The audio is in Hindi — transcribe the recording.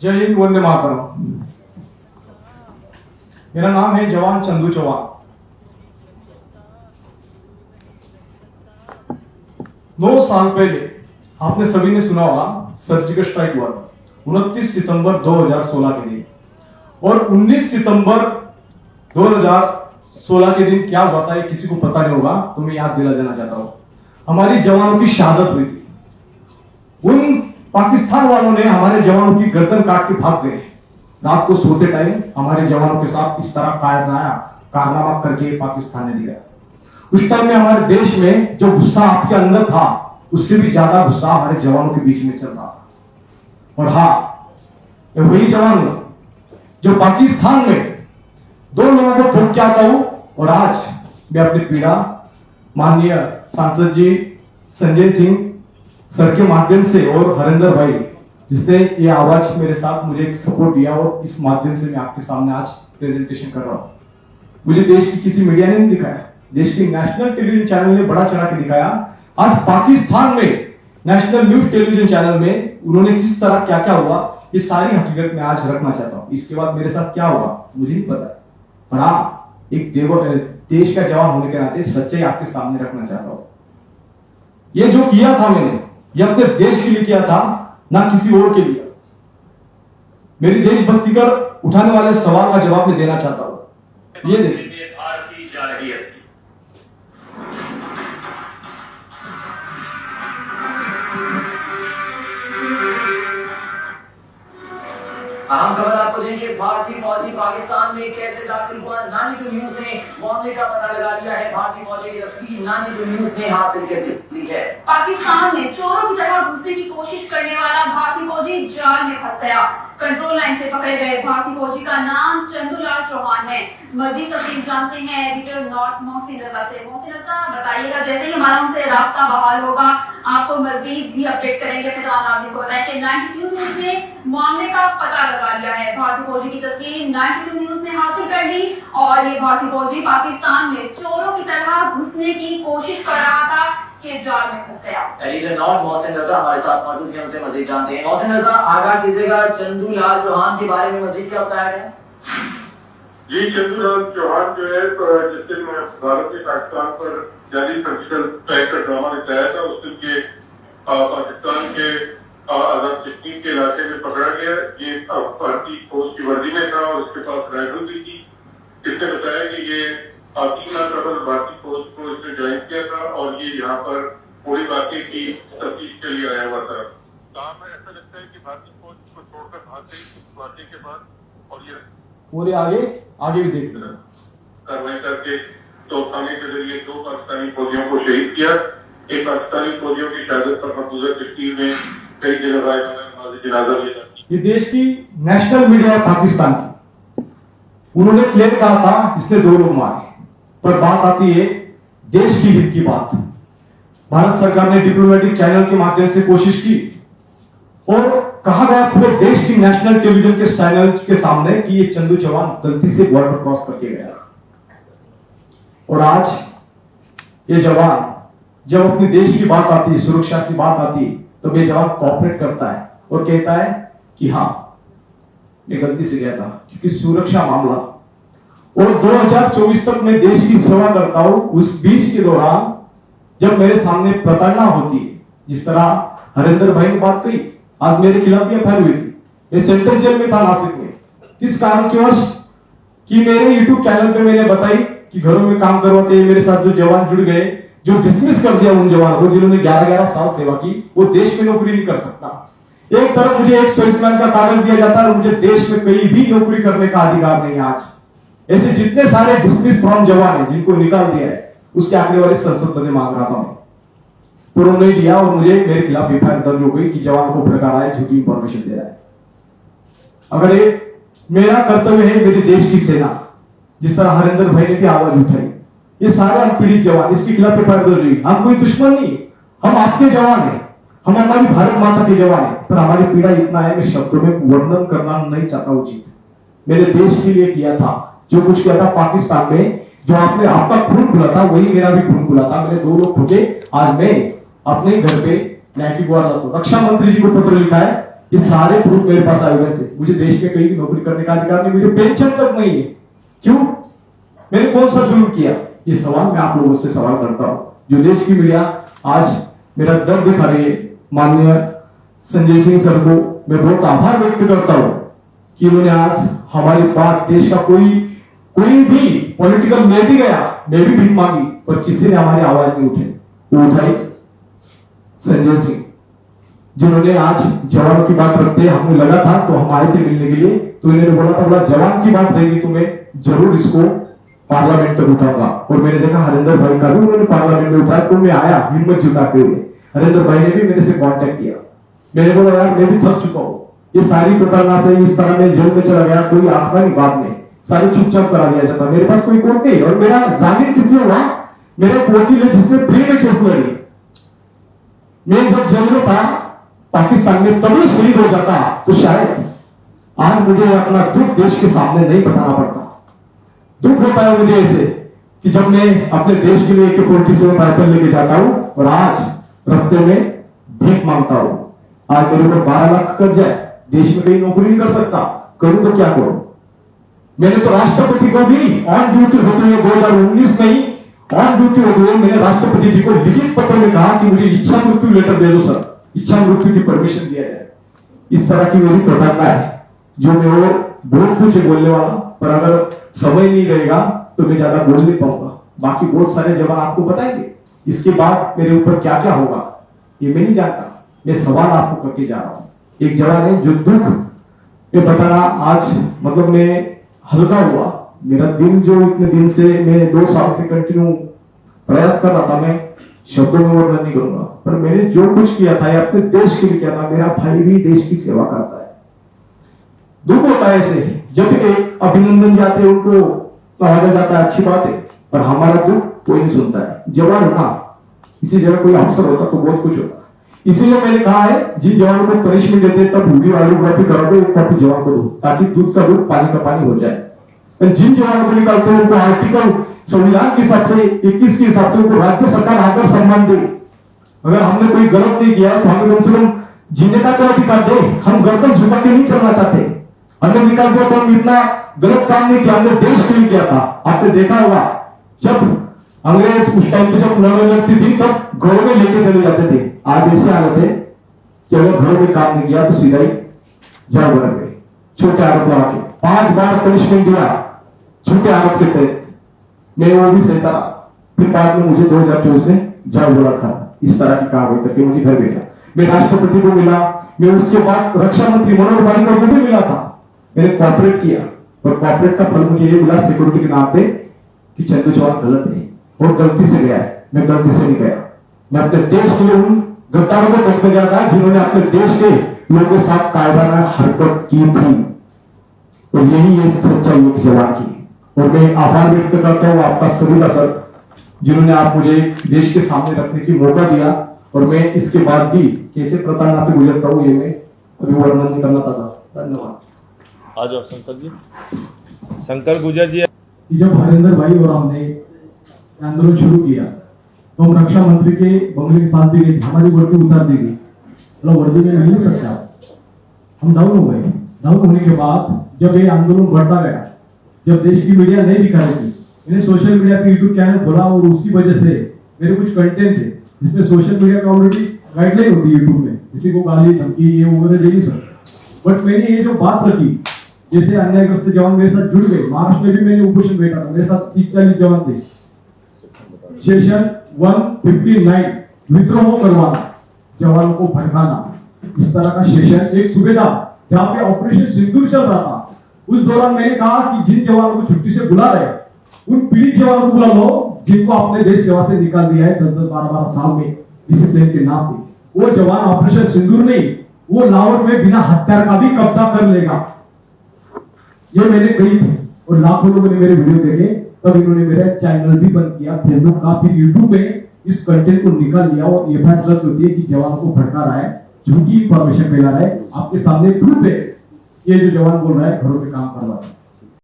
जय हिंद, वंदे मातरम। मेरा नाम है जवान चंदू चौहान। 9 साल पहले आपने सभी ने सुना होगा सर्जिकल स्ट्राइक हुआ 29 सितंबर 2016 के दिन। और 19 सितंबर 2016 के दिन क्या हुआ था ये किसी को पता नहीं होगा, तो मैं याद दिला देना चाहता हूं। हमारी जवानों की शहादत हुई थी। उन पाकिस्तान वालों ने हमारे जवानों की गर्दन काट के भाग गए। रात को सोते टाइम हमारे जवानों के साथ इस तरह कारनामा करके पाकिस्तान ने दिया। उस टाइम में हमारे देश में जो गुस्सा आपके अंदर था उससे भी ज्यादा गुस्सा हमारे जवानों के बीच में चल रहा था। और हाँ, वही जवान जो पाकिस्तान में 2 लोगों को ठोक के आता हूं। और आज मैं अपनी पीड़ा माननीय सांसद जी संजय सिंह सर के माध्यम से और हरिंदर भाई जिसने ये आवाज मेरे साथ मुझे एक सपोर्ट दिया, और इस माध्यम से मैं आपके सामने आज प्रेजेंटेशन कर रहा हूं। मुझे देश की किसी मीडिया ने नहीं दिखाया, देश के नेशनल टेलीविजन चैनल ने बड़ा चढ़ा के दिखाया। आज पाकिस्तान में नेशनल न्यूज टेलीविजन चैनल में उन्होंने किस तरह क्या क्या हुआ, ये सारी हकीकत मैं आज रखना चाहता हूं। इसके बाद मेरे साथ क्या होगा मुझे नहीं पता, पर हाँ, एक देश का जवान होने के नाते सच्चाई आपके सामने रखना चाहता हूं। ये जो किया था मैंने, ये अपने देश के लिए किया था, ना किसी और के लिए। मेरी देशभक्ति पर उठाने वाले सवाल का जवाब मैं देना चाहता हूं। ये देखिए, भारतीय जारहियत अहम खबर आपको देंगे। भारतीय फौजी पाकिस्तान में कैसे दाखिल हुआ, नानी टू न्यूज ने मामले का पता लगा लिया है। भारतीय फौजी की तस्वीर नानी टू न्यूज ने हासिल कर ली है। पाकिस्तान में चोरों की तरह घुसने की कोशिश करने वाला भारतीय फौजी जाल में फंस गया। कंट्रोल लाइन से पकड़े गए भारतीय फौजी का नाम चंदूलाल चौहान है। मजीद तफसील जानते हैं एडिटर नॉर्थ मोहसिन रजा से। मोहसिन रजा, बताइएगा, जैसे ही हमारा उनसे राब्ता बहाल होगा आपको मजीद भी अपडेट करेंगे। अपने तमाम नाज़रीन को बताएं कि 92 न्यूज ने मामले का पता लगा लिया है। भारतीय फौजी की तस्वीर 92 न्यूज ने हासिल कर ली, और ये भारतीय फौजी पाकिस्तान में चोरों की तरह घुसने की कोशिश कर रहा था कि जाल में फंस गया। एडिटर नॉर्थ मोहसिन रजा हमारे साथ मौजूद हैं, उनसे मजीद जानते हैं। मोहसिन रजा, आगाह कीजिएगा, चंदूलाल चौहान के बारे में मजीद क्या बताया गया? जी, चंदूलाल चौहान जो है, जिस दिन भारत ने पाकिस्तान पर जारी सर्जिकल स्ट्राइक का ड्रामा दिखाया था, उस दिन के पाकिस्तान के आजाद कश्मीर के इलाके में पकड़ा गया। ये भारतीय फौज की वर्दी में था और उसके पास राइफल भी थी। इसने बताया कि ये 3 लाख कबल भारतीय फौज को इसने ज्वाइन किया था और ये यहाँ पर पूरी वाकई की तफ्तीश के लिए आया हुआ था। हमें ऐसा लगता है कि भारतीय फौज को छोड़कर भाग गई इस वाकई के बाद, और ये पूरे आगे भी देख लो। कार्रवाई करके तोपखाने के जरिए 2 पाकिस्तानी फौजियों को शहीद किया। इन पाकिस्तानी फौजियों की शहादत पर मकबूजा कश्मीर में कई जगह जनाजा लिया। ये देश की नेशनल मीडिया है पाकिस्तान की, उन्होंने क्लेम कहा था इसने 2 लोग मारे। पर बात आती है देश की हित की बात। भारत सरकार ने डिप्लोमेटिक चैनल के माध्यम से कोशिश की और कहा गया पूरे देश की नेशनल टेलीविजन के चैनल के सामने कि ये चंदू चौहान गलती से बॉर्डर क्रॉस करके गया। और आज ये जवान जब अपने देश की बात आती है, सुरक्षा की बात आती है, तो ये जवान कोऑपरेट करता है और कहता है कि हाँ, मैं गलती से गया था, क्योंकि सुरक्षा मामला। और 2024 तक मैं देश की सेवा करता हूं। उस बीच के दौरान जब मेरे सामने प्रताड़ना होती है, जिस तरह हरिंदर भाई ने बात कही, आज मेरे खिलाफ भी एफआईआर हुई थी। मैं सेंट्रल जेल में था नासिक में। किस कारण की वश कि मेरे यूट्यूब चैनल पे मैंने बताई कि घरों में काम करवाते मेरे साथ जो जवान जुड़ गए, जो डिसमिस कर दिया उन जवानों को जिन्होंने 11-11 साल सेवा की, वो देश में नौकरी नहीं कर सकता। एक तरफ मुझे एक सर्विसमैन का कागज दिया जाता है और मुझे देश में कहीं भी नौकरी करने का अधिकार नहीं है। आज ऐसे जितने सारे डिसमिस फ्रॉम जवान है जिनको निकाल दिया है, उसके आगे वाले संसद में मांग रहा था मैं, पर उन्होंने दिया और मुझे मेरे खिलाफ एफआईआर दर्ज हो गई कि जवान को भड़का रहा है, झूठी इंफॉर्मेशन दे रहा है। अगर ये मेरा कर्तव्य है, मेरे देश की सेना, जिस तरह हरिंदर भाई ने भी आवाज उठाई, ये सारे अनपीड़ित जवान, इसके खिलाफ एफआईआर दर्ज हुई। हम कोई दुश्मन नहीं, हम आपके जवान हैं, हम हमारी भारत माता के जवान हैं, पर हमारी पीड़ा इतना है मैं शब्दों में वर्णन करना नहीं चाहता उचित। मेरे देश के लिए किया था जो कुछ किया था पाकिस्तान में, जो आपने आपका खून खुला था वही मेरा भी खून खुला था। मेरे 2 लोग ठुके। आज मैं अपने घर पे न्याय की गुहार लाता हूं। रक्षा मंत्री जी को पत्र लिखा है ये सारे प्रूफ मेरे पास एविडेंस है। मुझे देश में कहीं नौकरी करने का अधिकार नहीं, मुझे पेंशन तक नहीं है। क्यों? मैंने कौन सा जुल्म किया? ये सवाल मैं आप लोगों से सवाल करता हूं। जो देश की मीडिया आज मेरा दर्द दिखा रही है, माननीय संजय सिंह सर को मैं बहुत आभार व्यक्त करता हूं कि उन्होंने आज हमारी बात, देश का कोई भी पॉलिटिकल मैं भी गया, मैं भी भीख मांगी, पर किसी ने हमारी आवाज नहीं उठाई। वो उठाई संजय सिंह, जिन्होंने आज जवानों की बात रखते, हमें लगा था तो हम आए थे मिलने के लिए, तो इन्होंने बोला था बोला जवान की बात रहेगी तो मैं जरूर इसको पार्लियामेंट तक उठाऊंगा। और मैंने देखा हरिंदर भाई का भी उन्होंने पार्लियामेंट में उठाया, तो मैं आया हिम्मत जुटाते हुए। हरिंदर भाई ने भी मेरे से कांटेक्ट किया, मैंने बोला यार मैं भी थक चुका हूं, ये सारी प्रताड़ना से इस तरह में जेल में चला गया, कोई आखिरी बात नहीं, सारी चुपचाप करा दिया जाता, मेरे पास कोई कोर्ट नहीं। और मेरा जामिन कितने हुआ? मेरे वकील है जिसने प्री में केस लड़ी। मैं जब जेल में था पाकिस्तान में, तभी शहीद हो जाता तो शायद आज मुझे अपना दुख देश के सामने नहीं बताना पड़ता। दुख होता है मुझे ऐसे कि जब मैं अपने देश के लिए AK-47 राइफल लेके जाता हूं और आज रास्ते में भीख मांगता हूं। आज मेरे ऊपर 12 लाख कर्ज है, देश में कहीं नौकरी नहीं कर सकता, करूं तो क्या करूं? मैंने तो राष्ट्रपति को भी ऑन ड्यूटी होते हुए 2019 में ही ऑन ड्यूटी होते हुए मैंने राष्ट्रपति जी को लिखित पत्र में कहा कि मुझे इच्छा मृत्यु लेटर दे दो सर, इच्छा मृत्यु की परमिशन दिया जाए। इस तरह की मेरी प्रताड़ना है जो मैं वो बहुत कुछ है बोलने वाला, पर अगर समय नहीं रहेगा तो मैं ज्यादा बोल नहीं पाऊंगा। बाकी बहुत सारे जवान आपको बताएंगे इसके बाद मेरे ऊपर क्या क्या होगा, ये मैं नहीं जानता। मैं सवाल आपको करके जा रहा हूं। एक जवान है जो दुख ये बताना आज मतलब मैं हल्का हुआ। मेरा दिन जो इतने दिन से मैं 2 साल से कंटिन्यू प्रयास कर रहा था, मैं शब्दों में वर्णन नहीं करूंगा, पर मैंने जो कुछ किया था अपने देश के लिए किया था। मेरा भाई भी देश की सेवा करता है। दुख होता है ऐसे जब एक अभिनंदन जाते हैं उनको समझा जाता है, अच्छी बात है, पर हमारा दुख कोई नहीं सुनता है। जवान होना, इसी जगह कोई अफसर होता तो बहुत कुछ होता। इसीलिए मैंने कहा है जिन जवानों को पनिशमेंट देते हैं तब वीडियो आयोग्राफी करा दो, एक कॉपी जवान को दो, ताकि दूध का दूध पानी का पानी हो जाए। जिन जवानों को निकालते हैं उनको आर्टिकल संविधान के हिसाब से 21 के हिसाब से उनको राज्य सरकार आकर सम्मान दे। अगर हमने कोई गलत नहीं किया तो हमें कम से कम जीने का तो अधिकार दे। हम गर्दन झुका के नहीं चलना चाहते। हमने निकाल दिया तो हम इतना गलत काम नहीं किया, हमने देश के लिए किया था। आपने देखा होगा जब अंग्रेज उस टाइम पे जब लड़ाई लगती थी तब घरों में लेके चले जाते थे। आज ऐसे हालत है कि अगर घरों में काम नहीं किया तो सीधा ही जाओ घर पे, छोटे आरोप लगा के 5 बार पनिशमेंट दिया छोटे आरोप के तहत। मैं वो भी सहता, फिर बाद में मुझे 2024 में जाओ बोला था। इस तरह की कार्रवाई करके मुझे घर भेजा। मैं राष्ट्रपति को मिला, मैं उसके बाद रक्षा मंत्री मनोहर पर्रिकर को भी मिला था। मैंने कॉर्पोरेट किया, पर कॉर्पोरेट का फल मुझे ये मिला सिक्योरिटी के नाम पे कि चंदू चौहान गलत है और गलती से गया है। मैं गलती से नहीं गया, मैं अपने देश के लिए उन गद्दारों को देखने गया था जिन्होंने अपने देश के लोगों के साथ कायराना हरकत की थी। और यही है सच्चाई एक जवान की। और मैं आभार व्यक्त करता हूँ आपका सभी का सर, जिन्होंने आप मुझे देश के सामने रखने की मौका दिया। और मैं इसके बाद भी कैसे प्रताड़ना से गुजरता हूँ ये मैं अभी वर्णन नहीं करना चाहता। धन्यवाद। आ जाओ शंकर जी। शंकर गुजर जी। जब हरिंदर भाई और हमने आंदोलन शुरू किया तो हम रक्षा मंत्री के बंगले के पास भी गए, हमारी वर्दी उतार दी गई, मतलब वर्दी में नहीं सकता। हम डाउन हो गए। डाउन होने के बाद जब ये आंदोलन बढ़ता गया, जब देश की मीडिया नहीं दिखा रही थी, मैंने सोशल मीडिया पे यूट्यूब चैनल खोला और उसकी वजह से मेरे कुछ कंटेंट थे जिसमें सोशल मीडिया का ऑलरेडी गाइडलाइन होती है यूट्यूब में, किसी को गाली धमकी ये वगैरह दे नहीं सकता। बट मैंने ये जो बात रखी, जैसे अन्यायग्रस्त जवान मेरे साथ जुड़ गए। महाराष्ट्र में भी मैंने उपोषण बैठा था, मेरे साथ 30-40 जवान थे। सेशन 159 विद्रोह करवाना, जवानों को भड़काना, इस तरह का सेशन एक सुबेदार जहां पे ऑपरेशन सिंदूर चल रहा था, उस दौरान मैंने कहा कि जिन जवानों को छुट्टी से बुला रहे उन पीड़ित जवानों को बुला लो जिनको अपने देश सेवा से निकाल दिया है 10-12 साल में डिसिप्लिन के नाम पे। वो जवान ऑपरेशन सिंदूर नहीं, वो लाहौर में बिना हथियार का भी कब्जा कर लेगा। ये मैंने कही थी और लाखों लोगों ने मेरे वीडियो देखे। तब इन्होंने मेरा चैनल भी बंद किया फेसबुक का, फिर यूट्यूब में इस कंटेंट को निकाल लिया और ये फैसला होती है कि जवानों को भड़का रहा है, झूठी इंफॉर्मेशन फैला रहा है। आपके सामने प्रूफ है, ये जो जवान बोल रहा है घरों में काम कर रहा है।